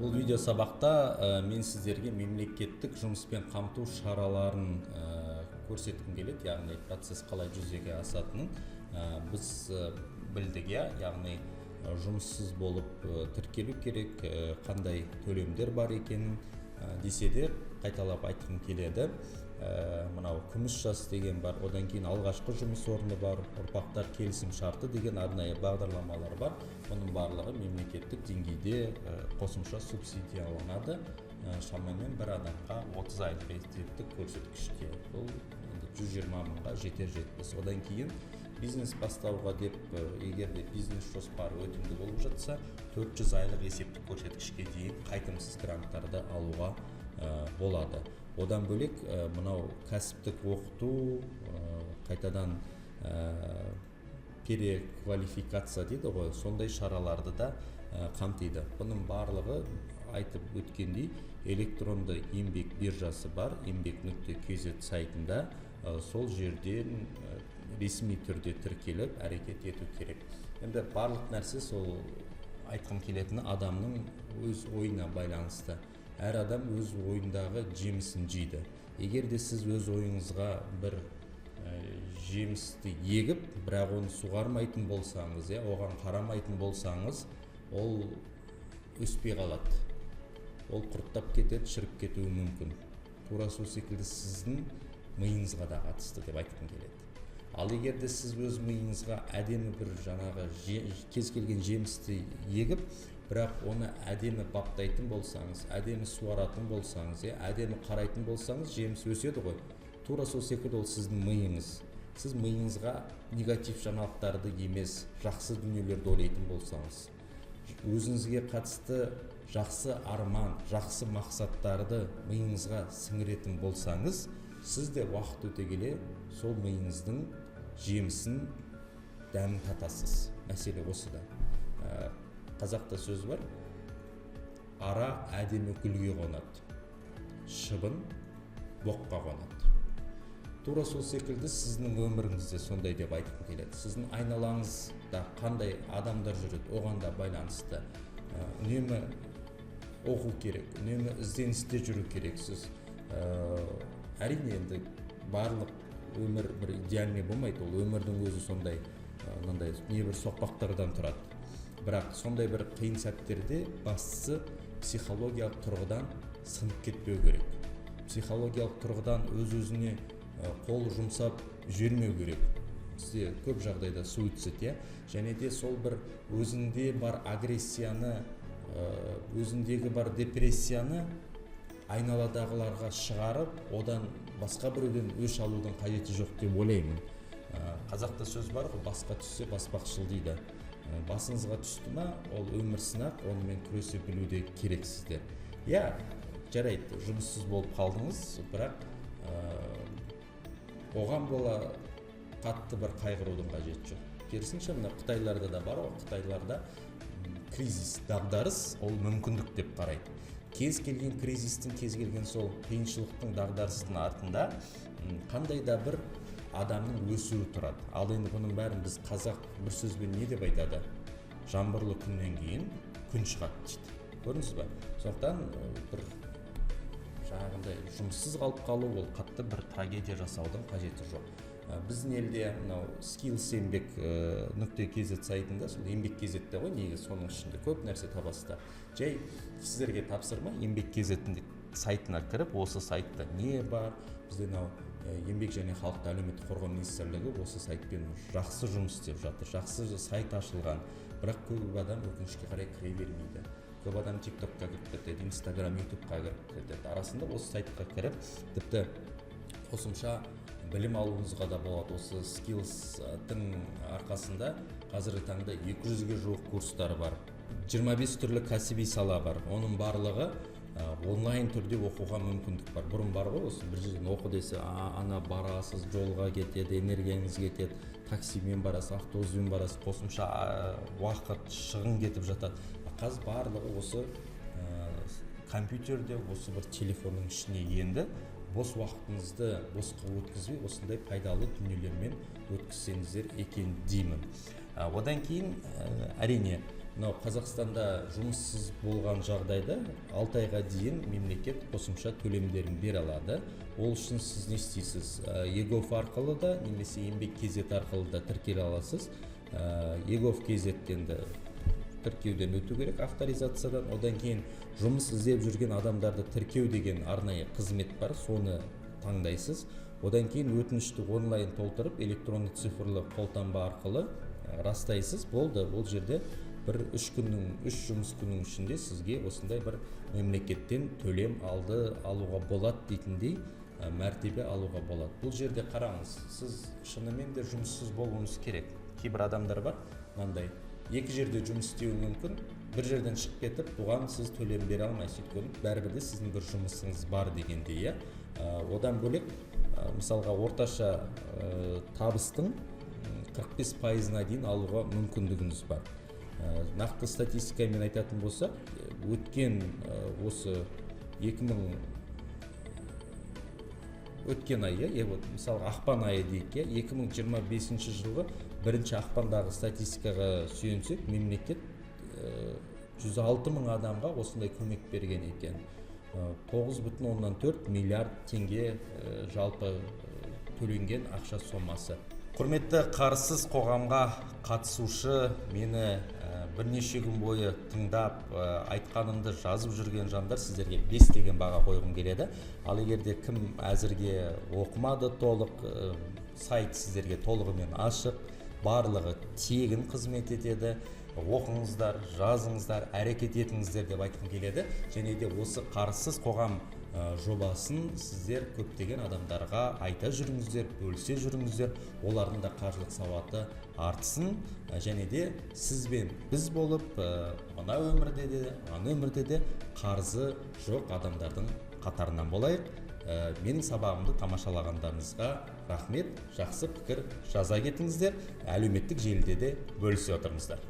Бұл видео сабақта мен сіздерге мемлекеттік жұмыспен қамту шараларын көрсеткім келеді, яғни процесс қалай жүзеге асатынын. Біз білдік, яғни жұмыссыз болып тіркелу керек, қандай төлемдер бар екенін десе де қайталап айтқым келеді. Мынау күміс жас деген бар, одан кейін алғашқы жұмыс орны бар, ұрпақтар келісім шарты деген арнайы бағдарламалар бар. Оның барлығы мемлекеттік деңгейде қосымша субсидияланады. Шамамен бір адамға 30 айлық есептік көрсеткіште. Бұл 120 мыңға жетер-жетпес. Одан кейін бизнес бастауға деп, егер де бизнес жоспары өтімді болып жатса, 400 айлық есептік көрсеткішке дейін қайтымсыз гранттарды алуға болады. Одан бөлек мынау кәсіптік оқыту, қайтадан переквалификация дейді ғой, сондай шараларды да қамтиды. Бұның барлығы айтып өткендей электронды еңбек биржасы бар, еңбек.kz сайтында, сол жерден ресми түрде тіркеліп әрекет ету керек. Енді барлық нәрсе сол айтқым келетіні адамның өз ойына байланысты. Әр адам өз ойындағы жемісін жейді. Егер де сіз өз ойыңызға бір жемісті егіп, бірақ оны суғармайтын болсаңыз, оған қарамайтын болсаңыз, ол өспей қалады. Ол құрттап кетеді, шіріп кетуі мүмкін. Тура сол секілді сіздің миыңызға да қатысты деп айтқым келеді. Ал егер де сіз өз миыңызға әдемі бір жаңағы кез келген жемісті егіп, бірақ оны әдемі баптайтын болсаңыз, әдемі суаратын болсаңыз, әдемі қарайтын болсаңыз, жеміс өседі ғой. Тура сол секілді ол сіздің миыңыз. Сіз миыңызға негатив жаңалықтарды емес, жақсы дүниелерді ойлайтын болсаңыз, өзіңізге қатысты жақсы арман, жақсы мақсаттарды миыңызға сіңіретін болсаңыз, сіз де уақыт өте келе сол миыңыздың жемісін дәмін татасыз. Мәселе осыда. Қазақта сөз бар, ара әдемі гүлге қонады, шыбын боққа қонады. Тура сол секілді сіздің өміріңізде сондай деп айтқым келеді. Сіздің айналаңызда қандай адамдар жүреді, оған да байланысты. Үнемі оқу керек, үнемі ізденісте жүру керексіз. Әрине енді барлық өмір бір идеальный болмайды, ол өмірдің өзі сондай, небір соқпақтардан тұрады. Бірақ сондай бір қиын сәттерде бастысы психологиялық тұрғыдан сынып кетпеу керек. Психологиялық тұрғыдан өз-өзіне қол жұмсап жүрмеу керек. Бізде көп жағдайда суицид, және де сол бір өзінде бар агрессияны, өзіндегі бар депрессияны айналадағыларға шығарып, одан басқа біреуден өш алудың қажеті жоқ деп ойлаймын. Қазақта сөз бар ғой, басқа түссе баспақшыл дейді. Басыңызға түсті ма, ол өмір сынақ, онымен күресе білуде керексіздер. Жарайды, жұмыссыз болып қалдыңыз, бірақ оған бола қатты бір қайғырудың қажеті жоқ. Керісінше, мына Қытайларда да бар, Қытайларда кризис, дағдарыс, ол мүмкіндік деп қарайды. Кез келген кризистің, кез келген сол қиыншылықтың, дағдарыстың артында қандай да бір адамның өсуі тұрады. Ал енді бұның бәрін біз қазақ бір сөзбен не деп айтады? Жаңбырлы күннен кейін күн шығады дейді. Көрдіңіз ба? Сондықтан бір жаңағындай жұмыссыз қалып қалу, ол қатты бір трагедия жасаудың қажеті жоқ. Біздің елде мынау skills.kz сайтында, сол еңбек.kz-де ғой, негізі соның ішінде көп нәрсе табасыздар. Жай сіздерге тапсырма, еңбек.kz сайтына кіріп, осы сайтта не бар? Бізде еңбек және халықты әлеуметтік қорғау министрлігі осы сайтпен жақсы жұмыс істеп жатыр. Жақсы сайт ашылған, бірақ көп адам өкінішке қарай кіре бермейді. Көп адам TikTok-қа кіріп кетеді, Instagram, YouTube-қа кіріп кетеді. Арасында осы сайтқа кіріп, тіпті қосымша білім алуыңызға да болады. Осы skills-тың арқасында қазіргі таңда 200-ге жуық курстар бар. 25 түрлі кәсіби сала бар. Оның барлығы онлайн түрде оқуға мүмкіндік бар. Бұрын бар ғой, осы бір жерден оқы десе, ана барасыз, жолға кетеді, энергияңыз кетеді, таксимен барасыз, автобуспен барасыз, қосымша уақыт, шығын кетіп жатады. Қазір барлығы осы компьютерде, осы бір телефонның ішіне енді, бос уақытыңызды босқа өткізбей, осындай пайдалы дүниелермен өткізсеңіздер екен деймін. Одан кейін әрине мынау Қазақстанда жұмыссыз болған жағдайда 6 айға дейін мемлекет қосымша төлемдерін бере алады. Ол үшін сіз не істейсіз? ЕГОВ арқылы да немесе еңбек кезет арқылы да тіркеле аласыз. ЕГОВ кезеттенді тіркеуден өту керек, авторизациядан. Одан кейін жұмыс іздеп жүрген адамдарды тіркеу деген арнайы қызмет бар, соны таңдайсыз. Одан кейін өтінішті онлайн толтырып, электронды цифрлы қолтаңба арқылы растайсыз. Болды, ол жерде үш жұмыс күннің ішінде сізге осындай бір мемлекеттен төлем алуға болады дейтіндей мәртебе алуға болады. Бұл жерде қараңыз, сіз шынымен де жұмыссыз болуыңыз керек. Кейбір адамдар бар, мынандай екі жерде жұмыс істеуі мүмкін, бір жерден шығып кетіп, бұған сіз төлем бере алмайсыз, өйткені бәрібір де сіздің бір жұмысыңыз бар дегендей. Одан бөлек, мысалға орташа табыстың 45%-на дейін алуға мүмкіндігіңіз бар. Нақты статистикамен айтатын болсақ, өткен ай, мысалы ақпан айы дейік, 2025 жылғы 1 ақпандағы статистикаға сүйенсек, мемлекет 106 мың адамға осындай көмек берген екен. 9,4 миллиард теңге жалпы төленген ақша сомасы. Құрметті қарсыз қоғамға қатысушы, мені бірнеше күн бойы тыңдап, айтқанымды жазып жүрген жандар, сіздерге 5 деген баға қойғым келеді. Ал егерде кім әзірге оқымады толық, сайт сіздерге толығымен ашық, барлығы тегін қызмет етеді. Оқыңыздар, жазыңыздар, әрекет етіңіздер деп айтқым келеді. Және де осы қарсыз қоғам жобасын сіздер көптеген адамдарға айта жүріңіздер, бөлісе жүріңіздер, олардың да қаржылық сауаты артсын, және де сіз бен біз болып, мына өмірде де, ана өмірде де қарызы жоқ адамдардың қатарынан болайық. Менің сабағымды тамашалағандарыңызға рахмет, жақсы пікір жаза кетіңіздер, әлеуметтік желіде де бөлісе отырыңыздар.